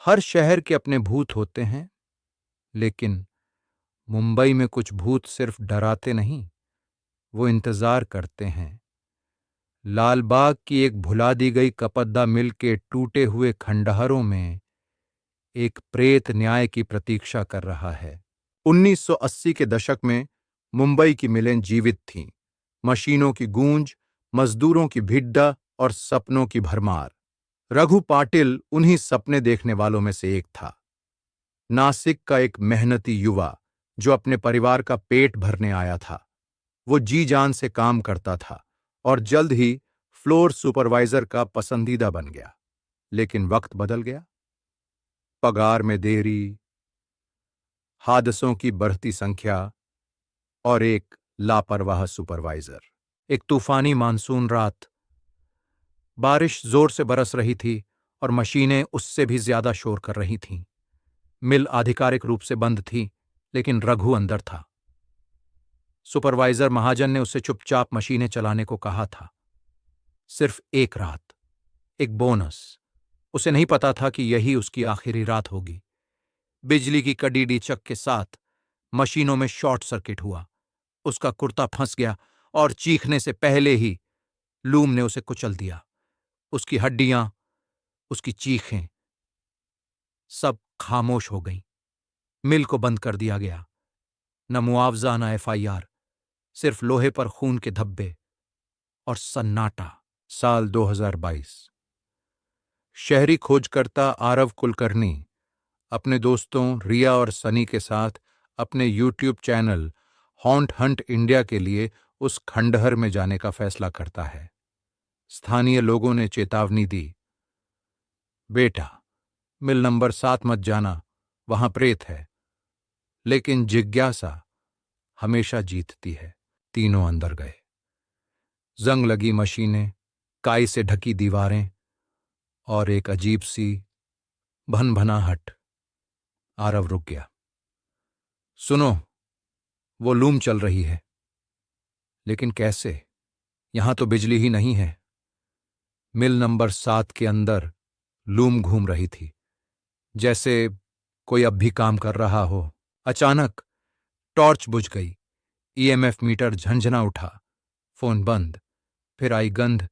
हर शहर के अपने भूत होते हैं, लेकिन मुंबई में कुछ भूत सिर्फ डराते नहीं, वो इंतजार करते हैं। लालबाग की एक भुला दी गई कपद्दा मिल के टूटे हुए खंडहरों में एक प्रेत न्याय की प्रतीक्षा कर रहा है। 1980 के दशक में मुंबई की मिलें जीवित थीं। मशीनों की गूंज, मजदूरों की भिड्डा और सपनों की भरमार। रघु पाटिल उन्हीं सपने देखने वालों में से एक था। नासिक का एक मेहनती युवा जो अपने परिवार का पेट भरने आया था। वो जी जान से काम करता था और जल्द ही फ्लोर सुपरवाइजर का पसंदीदा बन गया। लेकिन वक्त बदल गया। पगार में देरी, हादसों की बढ़ती संख्या और एक लापरवाह सुपरवाइजर। एक तूफानी मानसून रात, बारिश जोर से बरस रही थी और मशीनें उससे भी ज्यादा शोर कर रही थीं। मिल आधिकारिक रूप से बंद थी, लेकिन रघु अंदर था। सुपरवाइजर महाजन ने उसे चुपचाप मशीनें चलाने को कहा था। सिर्फ एक रात, एक बोनस। उसे नहीं पता था कि यही उसकी आखिरी रात होगी। बिजली की कड़ी डीचक के साथ मशीनों में शॉर्ट सर्किट हुआ। उसका कुर्ता फंस गया और चीखने से पहले ही लूम ने उसे कुचल दिया। उसकी हड्डियां, उसकी चीखें, सब खामोश हो गईं। मिल को बंद कर दिया गया। न मुआवजा, न FIR, सिर्फ लोहे पर खून के धब्बे और सन्नाटा। साल 2022। शहरी खोजकर्ता आरव कुलकर्णी अपने दोस्तों रिया और सनी के साथ अपने YouTube channel haunt Hunt India के लिए उस खंडहर में जाने का फैसला करता है। स्थानीय लोगों ने चेतावनी दी, बेटा, मिल नंबर 7 मत जाना, वहां प्रेत है। लेकिन जिज्ञासा हमेशा जीतती है। तीनों अंदर गए। जंग लगी मशीनें, काई से ढकी दीवारें और एक अजीब सी भनभनाहट। आरव रुक गया। सुनो, वो लूम चल रही है। लेकिन कैसे? यहां तो बिजली ही नहीं है। मिल नंबर 7 के अंदर लूम घूम रही थी, जैसे कोई अब भी काम कर रहा हो। अचानक टॉर्च बुझ गई। EMF मीटर झंझना उठा। फोन बंद। फिर आई गंध,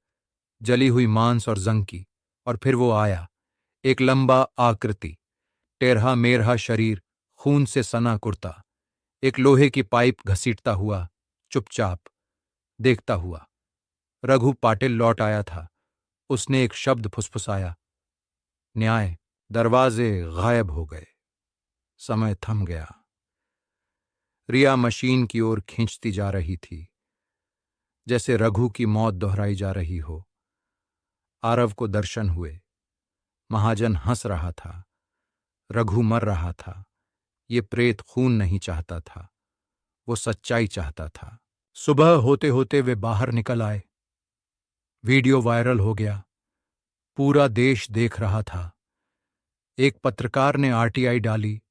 जली हुई मांस और जंग की। और फिर वो आया, एक लंबा आकृति, टेढ़ा मेढ़ा शरीर, खून से सना कुर्ता, एक लोहे की पाइप घसीटता हुआ, चुपचाप देखता हुआ। रघु पाटिल लौट आया था। उसने एक शब्द फुसफुसाया, न्याय। दरवाजे गायब हो गए। समय थम गया। रिया मशीन की ओर खींचती जा रही थी, जैसे रघु की मौत दोहराई जा रही हो। आरव को दर्शन हुए। महाजन हंस रहा था। रघु मर रहा था। ये प्रेत खून नहीं चाहता था, वो सच्चाई चाहता था। सुबह होते होते वे बाहर निकल आए। वीडियो वायरल हो गया। पूरा देश देख रहा था। एक पत्रकार ने RTI डाली।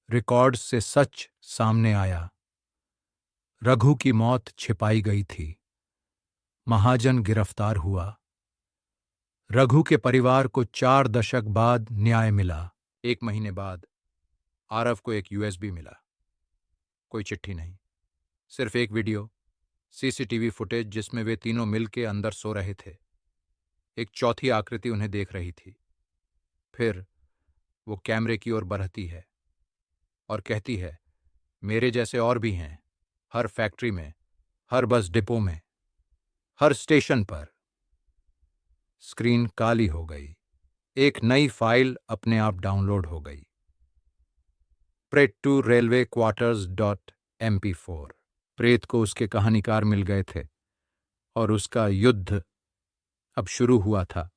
रिकॉर्ड्स से सच सामने आया। रघु की मौत छिपाई गई थी। महाजन गिरफ्तार हुआ। रघु के परिवार को 4 दशक बाद न्याय मिला। 1 महीने बाद आरव को एक USB मिला। कोई चिट्ठी नहीं, सिर्फ एक वीडियो, CCTV फुटेज जिसमें वे तीनों मिल के अंदर सो रहे थे। एक चौथी आकृति उन्हें देख रही थी। फिर वो कैमरे की ओर बढ़ती है और कहती है, मेरे जैसे और भी हैं, हर फैक्ट्री में, हर बस डिपो में, हर स्टेशन पर। स्क्रीन काली हो गई। एक नई फाइल अपने आप डाउनलोड हो गई। प्रेट टू रेलवे क्वार्टर्स.MP4। प्रेत को उसके कहानीकार मिल गए थे और उसका युद्ध अब शुरू हुआ था।